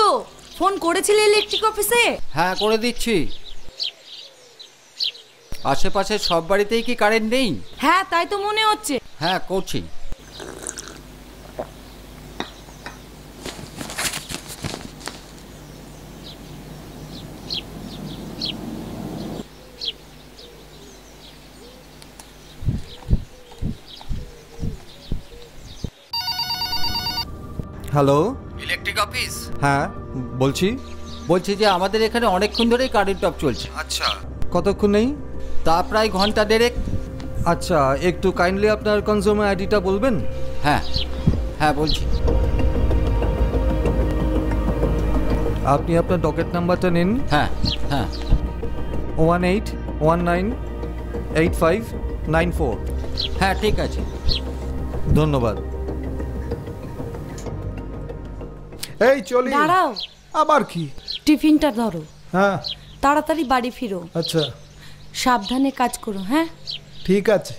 গো, phone করেছিলে electric অফিসে? হ্যাঁ, করে দিচ্ছি। আশেপাশের সব বাড়িতেই কি কারেন্ট নেই? হ্যাঁ, তাই তো মনে হচ্ছে। হ্যাঁ, করছি। Hello, electric office? হ্যাঁ বলছি যে আমাদের এখানে অনেকক্ষণ ধরেই কারেন্ট অফ চলছে। আচ্ছা, কতক্ষণ নেই? তা প্রায় ঘন্টা দেড়েক। আচ্ছা, একটু কাইন্ডলি আপনার কনজিউমার আইডিটা বলবেন? হ্যাঁ হ্যাঁ, বলছি। আপনি আপনার ডকেট নাম্বারটা নিন। হ্যাঁ হ্যাঁ, 18198594। হ্যাঁ, ঠিক আছে। ধন্যবাদ। এই চলি। দাঁড়াও, আবার কি? টিফিনটা ধরো। হ্যাঁ, তাড়াতাড়ি বাড়ি ফিরো। আচ্ছা সাবধানে কাজ করো। হ্যাঁ, ঠিক আছে।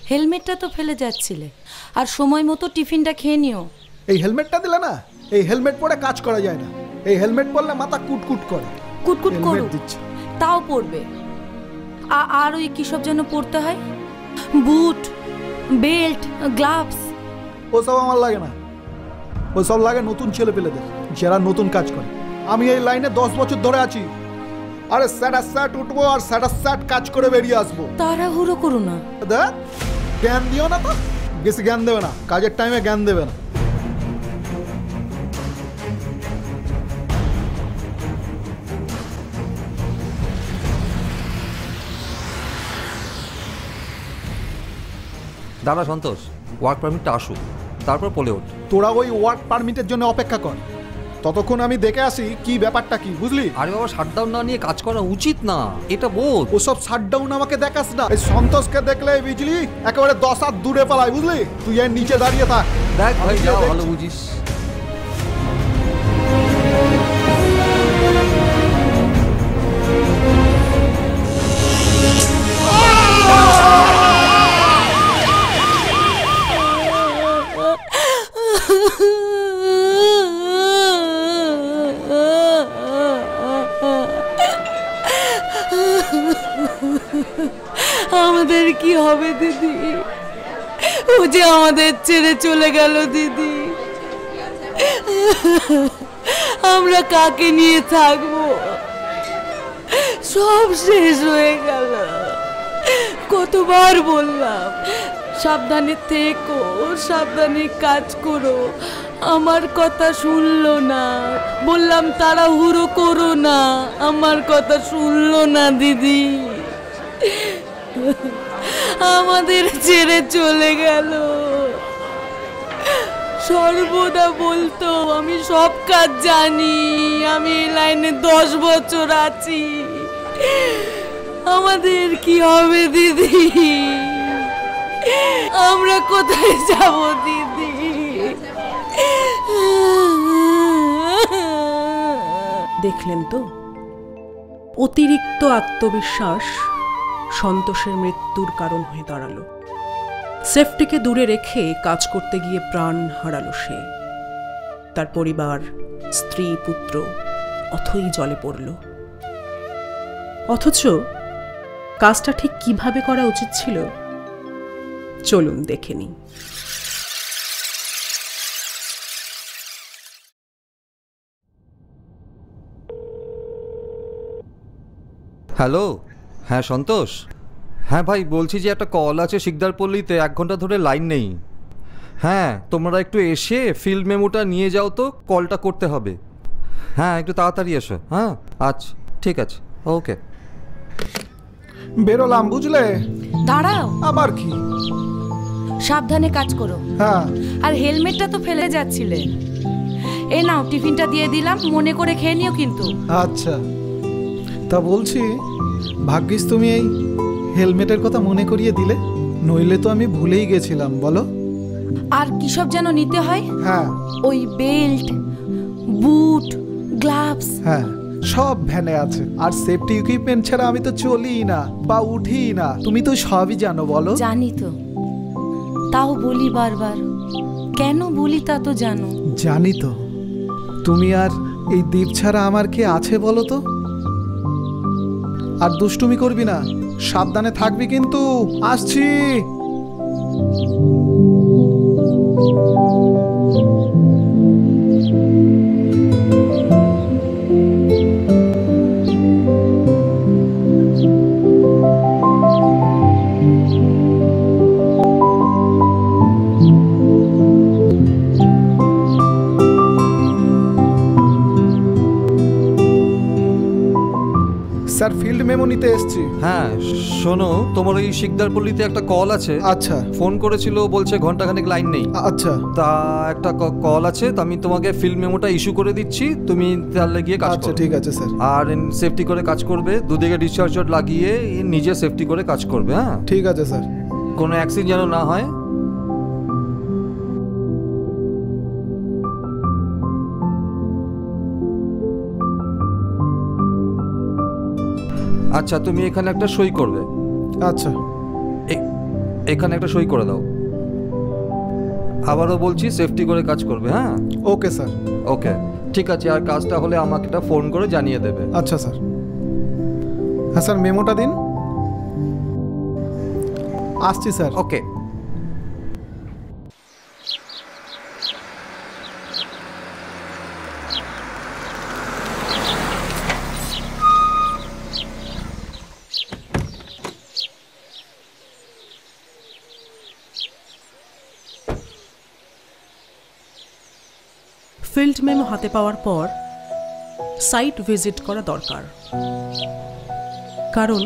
হেলমেটটা তো ফেলে যাচ্ছিলে, আর সময় মতো টিফিনটা খেয়ে নিও। এই হেলমেটটা দিলে না, এই হেলমেট পরে কাজ করা যায় না। এই হেলমেট পরলে মাথা কুটকুট করে। কুটকুট করো, হেলমেট দিচ্ছে। তাও পড়বে। আর ওই কিসব যেন পড়তে হয়, বুট, বেল্ট, গ্লাভস। ওসব আমার লাগে না। ওসব লাগে নতুন ছেলে পেলেদের, যারা নতুন কাজ করে। আমি এই লাইনে 10 বছর ধরে আছি। আরে স্যাট উঠবো আর স্যাট কাজ করে বেরিয়ে আসবো। তাড়াহুড়ো করো না। দেখ, জ্ঞান দিও না তো, বেশি জ্ঞান দেবে না, কাজের টাইমে জ্ঞান দেবে না। দাদা সন্তোষ, ওয়ার্ক পারমিটটা আসুক, তারপর পলে ওঠ। তোরা ওই ওয়ার্ক পারমিটের জন্য অপেক্ষা কর, ততক্ষণ আমি দেখে আসি কি ব্যাপারটা কি, বুঝলি? আরে বাবা, শাটডাউন না নিয়ে কাজ করা উচিত না, এটা বোধ। ওসব শাটডাউন আমাকে দেখাস না। এই সন্তোষকে দেখলে বুঝলি একেবারে 10 হাত দূরে পালাই, বুঝলি? তুই এর নিচে দাঁড়িয়ে থাক। দেখ ভাই, আমি যা দেখছি। ভালো বুঝিস। আমাদের কি হবে দিদি? ও যে আমাদের ছেড়ে চলে গেল দিদি। আমরা কাকে নিয়ে থাকবো? সব শেষ হয়ে গেল। কতবার বললাম সাবধানে থেকো, সাবধানে কাজ করো, আমার কথা শুনলো না। বললাম তাড়াহুড়ো করো না, আমার কথা শুনলো না দিদি। আমাদের ছেড়ে চলে গেল। সর্বদা বলতো আমি সব কাজ জানি, আমি এই লাইনে 10 বছর আছি। আমাদের কি হবে দিদি? আমরা কোথায় যাব দিদি? দেখলেন তো, অতিরিক্ত আত্মবিশ্বাস সন্তোষের মৃত্যুর কারণ হয়ে দাঁড়ালো। সেফটিকে দূরে রেখে কাজ করতে গিয়ে প্রাণ হারালো সে। তার পরিবার, স্ত্রী, পুত্র অথই জলে পড়ল। অথচ কাজটা ঠিক কিভাবে করা উচিত ছিল, চলুন দেখে নিই। হ্যালো, হ্যাঁ সন্তোষ। হ্যাঁ ভাই, বলছি যে একটা কল আছে শিকদারপল্লিতে, 1 ঘন্টা ধরে লাইন নেই। হ্যাঁ, তোমরা একটু এসে ফিল্ড মেমোটা নিয়ে যাও তো, কলটা করতে হবে। হ্যাঁ, একটু তাড়াতাড়ি এসো। হ্যাঁ, আচ্ছা, ঠিক আছে, ওকে। বেরোলাম, বুঝলে? দাঁড়াও, আবার কি? সাবধানে কাজ করো। হ্যাঁ, আর হেলমেটটা তো ফেলে যাচ্ছিলে। এ নাও, টিফিনটা দিয়ে দিলাম, মনে করে খেয়ে নিও কিন্তু। আচ্ছা। তা বলছি, ভাগ্যিস তুমি এই হেলমেটের কথা মনে করিয়ে দিলে, নইলে তো আমি ভুলেই গেছিলাম। বলো। আর কিসব যেন নিতে হয়? হ্যাঁ ওই বেল্ট, বুট, গ্লাভস। হ্যাঁ, সব ভ্যানে আছে। আর সেফটি ইকুইপমেন্ট ছাড়া আমি তো চলিই না বা উঠিই না। তুমি তো সবই জানো। বলো। জানি তো, তাও বলি বারবার। কেন বলি তা তো জানো। জানি তো, তুমি আর এই দ্বীপ ছাড়া আমার কে আছে বলো তো? আর দুষ্টুমি করবি না, সাবধানে থাকবি কিন্তু। আসছি। স্যার ফিল্ড মেমো নিতে এসছি। হ্যাঁ শোনো, তোমার ওই শিকদারপল্লিতে একটা কল আছে। আচ্ছা। ফোন করেছিল, বলছে ঘন্টাখানেক লাইন নেই। আচ্ছা। তা একটা কল আছে, তা আমি তোমাকে ফিল্ড মেমোটা ইস্যু করে দিচ্ছি, তুমি তাহলে গিয়ে কাজ আচ্ছা করো। ঠিক আছে স্যার। আর সেফটি করে কাজ করবে, দুদিকে ডিসচার্জ লাগিয়ে নিজে সেফটি করে কাজ করবে। হ্যাঁ ঠিক আছে স্যার। কোনো অ্যাক্সিডেন্ট যেন না হয়। আচ্ছা তুমি এখানে একটা সই করবে। আচ্ছা। এখানে একটা সই করে দাও। আবারও বলছি, সেফটি করে কাজ করবে। হ্যাঁ ওকে স্যার। ওকে ঠিক আছে। আর কাজটা হলে আমাকে একটা ফোন করে জানিয়ে দেবে। আচ্ছা স্যার। হ্যাঁ স্যার, মেমোটা দিন। আসছি স্যার। ওকে। ফিল্ড মেমো হাতে পাওয়ার পর সাইট ভিজিট করা দরকার, কারণ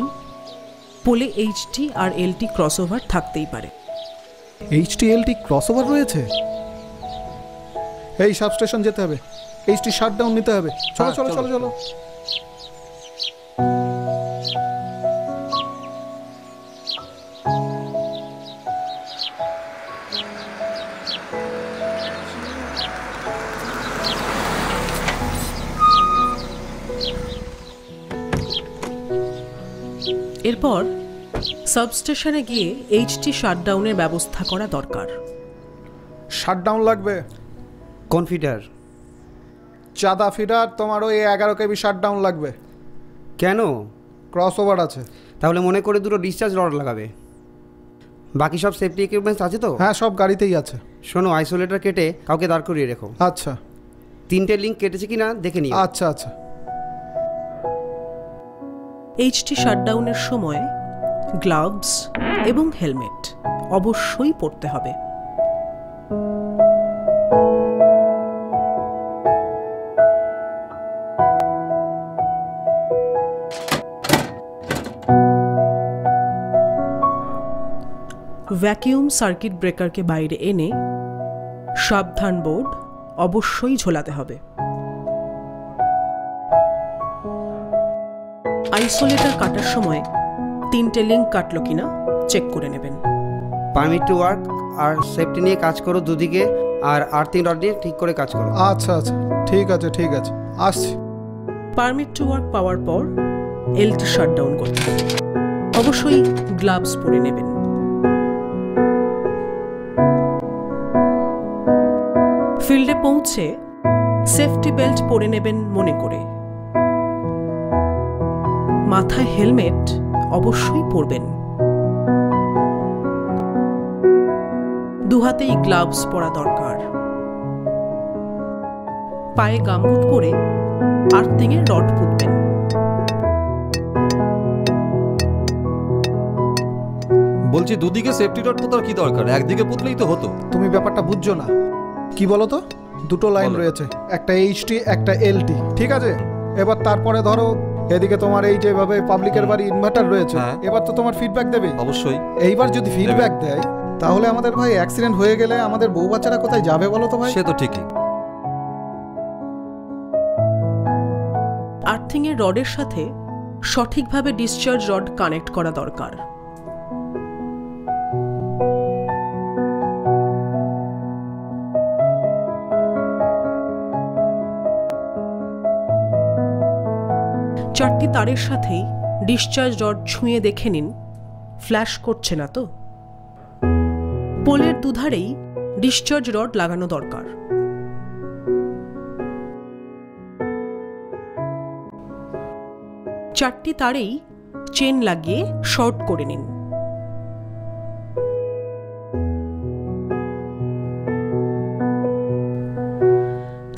পোলে এইচটি আর এলটি ক্রসওভার থাকতেই পারে। এইচটিএলটি ক্রসওভার রয়েছে? এই সাবস্টেশন যেতে হবে, এইচটি শাটডাউন নিতে হবে। চলো হ্যাঁ, চলো চলো। চলো চলো। এরপর সাবস্টেশনে গিয়ে এইচটি শাটডাউনের ব্যবস্থা করা দরকার। শাটডাউন লাগবে। কোন ফিডার? চাঁদা ফিডার তোমার ওই 11 কেবি শাটডাউন লাগবে। কেন? ক্রসওভার আছে। তাহলে মনে করে দুটো ডিসচার্জ রড লাগাবে। বাকি সব সেফটি ইকুইপমেন্টস আছে তো? হ্যাঁ সব গাড়িতেই আছে। শোনো, আইসোলেটর কেটে কাউকে দাঁড় করিয়ে রেখো। আচ্ছা। 3টে লিঙ্ক কেটেছে কিনা দেখে নিও। আচ্ছা আচ্ছা। এইচটি শাটডাউনের সময় গ্লাভস এবং হেলমেট অবশ্যই পরতে হবে। ভ্যাকিউম সার্কিট ব্রেকারকে বাইরে এনে সাবধান বোর্ড অবশ্যই ঝোলাতে হবে। আইসোলেটর কাটার সময় 3টে লিঙ্ক কাটলো কিনা চেক করে নেবেন। পারমিট টু ওয়ার্ক আর সেফটি নিয়ে কাজ করো দুদিকে, আর আর্থিং রড দিয়ে ঠিক করে কাজ করো। আচ্ছা আচ্ছা ঠিক আছে ঠিক আছে, আসছি। পারমিট টু ওয়ার্ক পাওয়ার পর এলটি শাটডাউন করতে হবে। অবশ্যই গ্লাভস পরে নেবেন। ফিল্ডে পৌঁছে সেফটি বেল্ট পরে নেবেন মনে করে। মাথায় হেলমেট অবশ্যই পরবেন। দুহাতেই গ্লাভস পরা দরকার। পায়ে গামবুট পরে আর্থিংয়ে রড পুঁতবেন। বলছি দুদিকে সেফটি রড পোতার কি দরকার? একদিকে পুতলেই তো হতো। তুমি ব্যাপারটা বুঝছো না। কি বলো তো, দুটো লাইন বলো। রয়েছে, একটা এইচটি একটা এলটি, ঠিক আছে? এবার তারপরে ধরো এদিকে তোমার এই যেভাবে পাবলিকের বাড়ি ইনভার্টার রয়েছে, হ্যাঁ। এবার তো তোমার ফিডব্যাক দেবে। অবশ্যই। এইবার যদি ফিডব্যাক দেয় তাহলে আমাদের ভাই অ্যাক্সিডেন্ট হয়ে গেলে আমাদের বউ বাচ্চারা কোথায় যাবে বলো তো ভাই? সে তো ঠিকই। আর্থিংয়ের রডের সাথে সঠিকভাবে ডিসচার্জ রড কানেক্ট করা দরকার। চারটি তারের সাথেই ডিসচার্জ রড ছুঁয়ে দেখে নিন ফ্ল্যাশ করছে না তো। পোলের দুধারেই ডিসচার্জ রড লাগানো দরকার। 4টি তারেই চেন লাগিয়ে শর্ট করে নিন।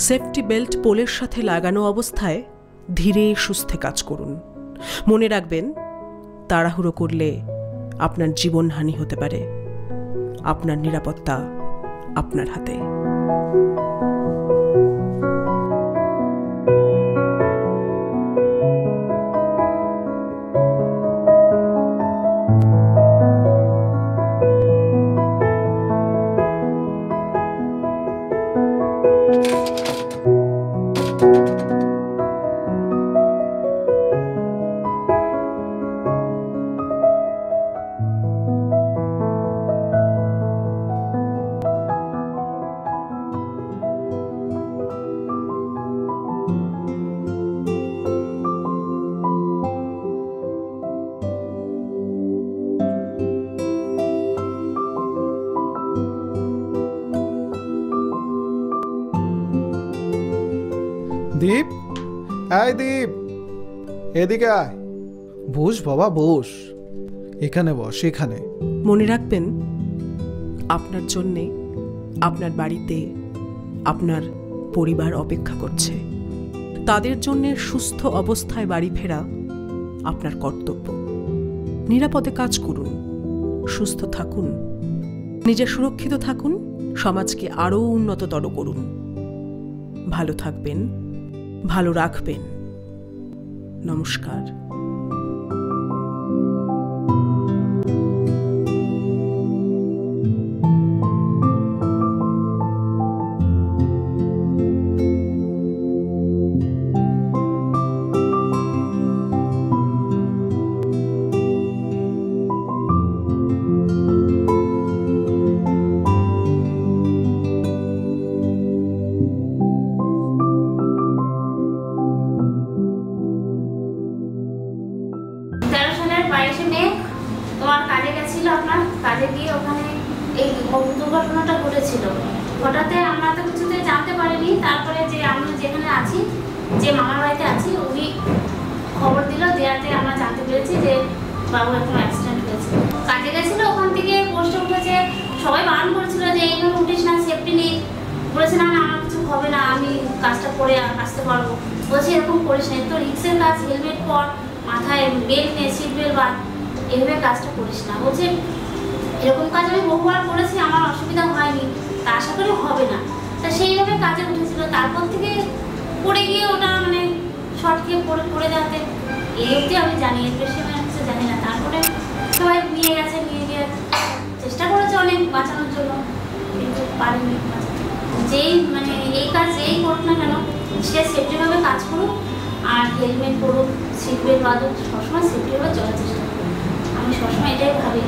সেফটি বেল্ট পোলের সাথে লাগানো অবস্থায় ধীরে সুস্থে কাজ করুন। মনে রাখবেন, তাড়াহুড়ো করলে আপনার জীবনহানি হতে পারে। আপনার নিরাপত্তা আপনার হাতে। দীপ, আয় দীপ, এদিকে আয়। বস বাবা বস, এখানে বস, এখানে। মনে রাখবেন, আপনার জন্যে আপনার বাড়িতে আপনার পরিবার অপেক্ষা করছে। তাদের জন্যে সুস্থ অবস্থায় বাড়ি ফেরা আপনার কর্তব্য। নিরাপদে কাজ করুন, সুস্থ থাকুন, নিজে সুরক্ষিত থাকুন, সমাজকে আরও উন্নততর করুন। ভালো থাকবেন, ভালো রাখবেন। নমস্কার। তোমার কাজে গেছিল, আপনার কাজে গিয়ে ওখানে এই দুর্ঘটনাটা ঘটেছিল। হঠাৎ আমরা তো কিছুতে জানতে পারিনি। তারপরে যে আমরা যেখানে আছি, যে মামার বাড়িতে আছি, উনি খবর দিল, দেওয়াতে আমরা জানতে পেরেছি যে বাবু এরকম অ্যাক্সিডেন্ট হয়েছে। কাজে গেছিল, ওখান থেকে পোস্টে উঠেছে। সবাই বারণ করেছিল যে এইভাবে উঠিস না, সেফটি নেই। বলেছে না না, আমার কিছু হবে না, আমি কাজটা করে আসতে পারবো। বলছি এরকম করিস না, তো রিক্সের কাজ, হেলমেট পর, মাথায় বেল্ট নে, সিট বেল্ট বাঁধ, এইভাবে কাজটা করিস না। বলছে এরকম কাজ আমি বহুবার করেছি, আমার অসুবিধা হয়নি, তা আশা করি হবে না। তা সেইভাবে কাজে উঠেছিল। তারপর থেকে পড়ে গিয়ে ওটা মানে শর্ট খেয়ে পড়ে যাতে এই অবধি আমি জানি, এর বেশি আমি কিছু জানি না। তারপরে সবাই নিয়ে গেছে, নিয়ে গিয়ে চেষ্টা করেছে অনেক বাঁচানোর জন্য, কিন্তু পারেনি বাঁচাতে। যেই মানে এই কাজ যেই করুক না কেন, সে সেফটিভাবে কাজ করুক, আর হেলমেট পরুক, সিট বেল্ট বাঁধুক, সবসময় সেফটিভাবে চলার চেষ্টা করুক। আমি সবসময় এটাই ভাবি।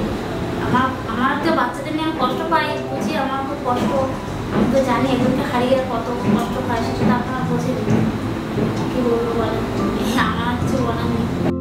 আমার তো বাচ্চাদের নিয়ে আমি কষ্ট পাই, বুঝি আমার খুব কষ্ট। আমি তো জানি এদেরকে হারিয়ে কত কষ্ট পাই, সেটা আপনারা বোঝেন। কি বলবো বলেন, আমার কিছু বলার নেই।